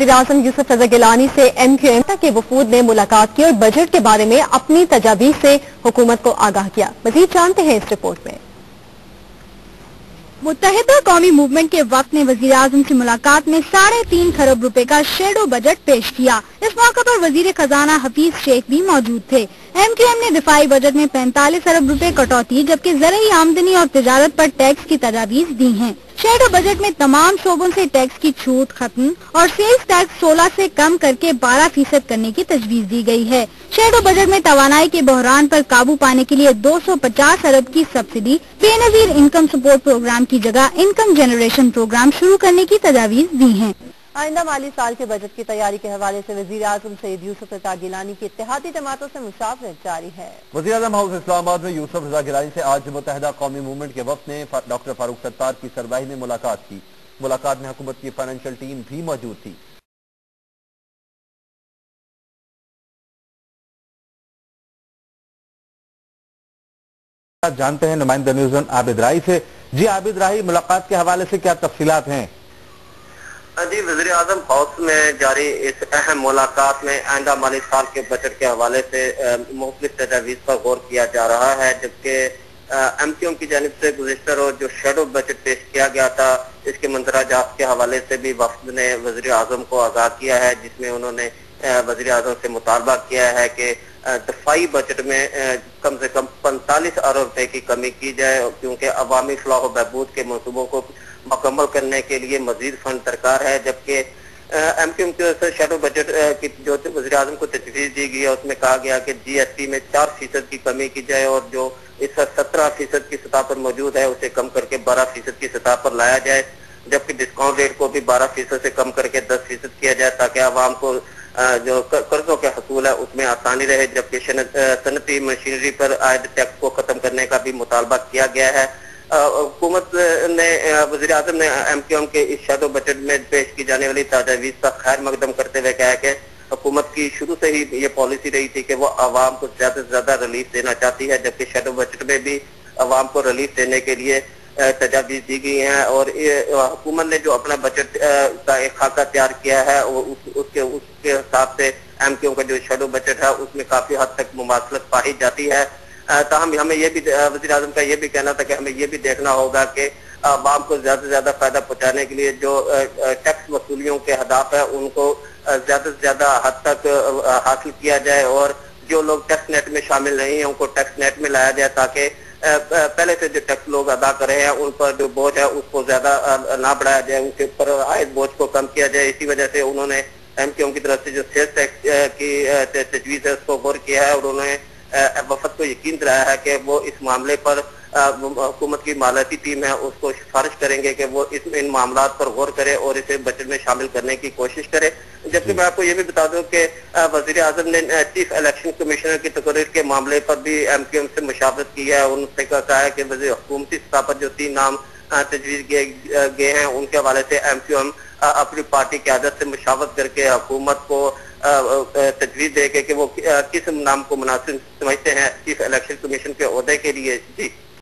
वज़ीर-ए-आज़म यूसुफ रज़ा गिलानी से MQM के वफूद ने मुलाकात की और बजट के बारे में अपनी तजावीज़ से हुकूमत को आगाह किया। मज़ीद जानते हैं इस रिपोर्ट में। मुत्तहिदा कौमी मूवमेंट के वक्त ने वज़ीर आज़म से मुलाकात में 3.5 खरब रुपए का शेडो बजट पेश किया। इस मौके पर वज़ीर खजाना हफीज शेख भी मौजूद थे। MQM ने दिफाई बजट में 45 अरब रुपए कटौती जबकि ज़रूरी आमदनी और तिजारत पर टैक्स की तजावीज़ दी हैं। शेडो बजट में तमाम शोबों से टैक्स की छूट खत्म और सेल्स टैक्स 16 से कम करके 12% करने की तजवीज़ दी गई है। शेडो बजट में तवानाई के बहरान पर काबू पाने के लिए 250 अरब की subsidy, Benazir income support program की जगह इनकम जनरेशन प्रोग्राम शुरू करने की तजावीज़ दी हैं। आइंदा माली साल के बजट की तैयारी के हवाले से वज़ीर-ए-आज़म सैयद यूसुफ रज़ा गिलानी की इत्तेहादी जमातों से मुशावरत जारी है। वज़ीर-ए-आज़म हाउस इस्लामाबाद में यूसुफ रज़ा गिलानी से आज मुत्तहिदा कौमी मूवमेंट के वक्त ने डॉक्टर फारूक सत्तार की सरबराही में मुलाकात की। मुलाकात में हुकूमत की फाइनेंशियल टीम भी मौजूद थी। जानते हैं नुमाइंदा न्यूज़ वन आबिद राही से। जी आबिद राही, मुलाकात के हवाले से क्या तफसीलात हैं? जी, वज़ीर-ए-आज़म हाउस में जारी इस अहम मुलाकात में आइंदा माली साल के बजट के हवाले से मुख्तलिफ तजावीज़ पर गौर किया जा रहा है, जबकि MQM की जानिब से गुज़िश्ता रोज़ जो शेडो बजट पेश किया गया था इसके मंदराजात के हवाले से भी वफ़द ने वज़ीर-ए-आज़म को आगाह किया है, जिसमें उन्होंने वज़ीर-ए-आज़म से मुतालबा किया है कि दफाई बजट में कम से कम 45 अरब रुपए की कमी की जाए, क्योंकि अवामी फलाह व बहबूद के मनसूबों को मुकम्मल करने के लिए मजीद फंड दरकार है। जबकि MQM की ओर से शेडो बजट की जो वज़ीर-ए-आज़म को तजवीज़ दी गई है उसमें कहा गया कि GST में 4% की कमी की जाए और जो इस 17% की सतह पर मौजूद है उसे कम करके 12% की सतह पर लाया जाए, जबकि डिस्काउंट रेट को भी 12% से कम करके 10% किया जाए ताकि आवाम को जो कर्जों के हसूल है उसमें आसानी रहे। जबकि सनती मशीनरी पर आयद टैक्स को खत्म करने का भी मुतालबा किया गया है। हुकूमत ने वज़ीर-ए-आज़म ने MQM के इस शेडो बजट में पेश की जाने वाली तजावीज़ का खैर मकदम करते हुए कहा कि हुकूमत की शुरू से ही ये पॉलिसी रही थी कि वो आवाम को ज्यादा से ज्यादा रिलीफ देना चाहती है, जबकि शेडो बजट में भी आवाम को रिलीफ देने के लिए तजावीज़ दी गई हैं। और हुकूमत ने जो अपना बजट का एक खाका तैयार किया है उसके हिसाब से MQM का जो शेडो बजट है उसमें काफी हद तक मुमासलत पाई जाती है। ताहम हमें ये भी वज़ीर-ए-आज़म का ये भी कहना था कि हमें ये भी देखना होगा कि आवाम को ज्यादा से ज्यादा फायदा पहुंचाने के लिए जो टैक्स वसूलियों के हदाफ है उनको ज्यादा से ज्यादा हद तक हासिल किया जाए और जो लोग टैक्स नेट में शामिल नहीं है उनको टैक्स नेट में लाया जाए ताकि पहले से जो टैक्स लोग अदा कर रहे हैं उन पर जो बोझ है उसको ज्यादा ना बढ़ाया जाए, उनके ऊपर आयद बोझ को कम किया जाए। इसी वजह से उन्होंने MQM की तरफ से जो सेल्स टैक्स की तजवीज़ है उसको गौर किया है और उन्होंने वफद को यकीन दिलाया है कि वो इस मामले पर हुकूमत की मालियाती टीम है उसको सिफारिश करेंगे कि वो इन मामलात पर गौर करे और इसे बजट में शामिल करने की कोशिश करे। जबकि मैं आपको ये भी बता दूं कि वज़ीर-ए-आज़म ने चीफ इलेक्शन कमिश्नर की तकरीर के मामले पर भी MQM से मुशावरत की है। उनसे कहा है कि हुकूमती सतह पर जो 3 नाम तजवीज़ किए गए हैं उनके हवाले से MQM अपनी पार्टी की क़यादत से मुशावरत करके हुकूमत को तजवीज़ दे कि वो किस नाम को मुनासिब समझते हैं चीफ इलेक्शन कमीशन के ओहदे के लिए। जी।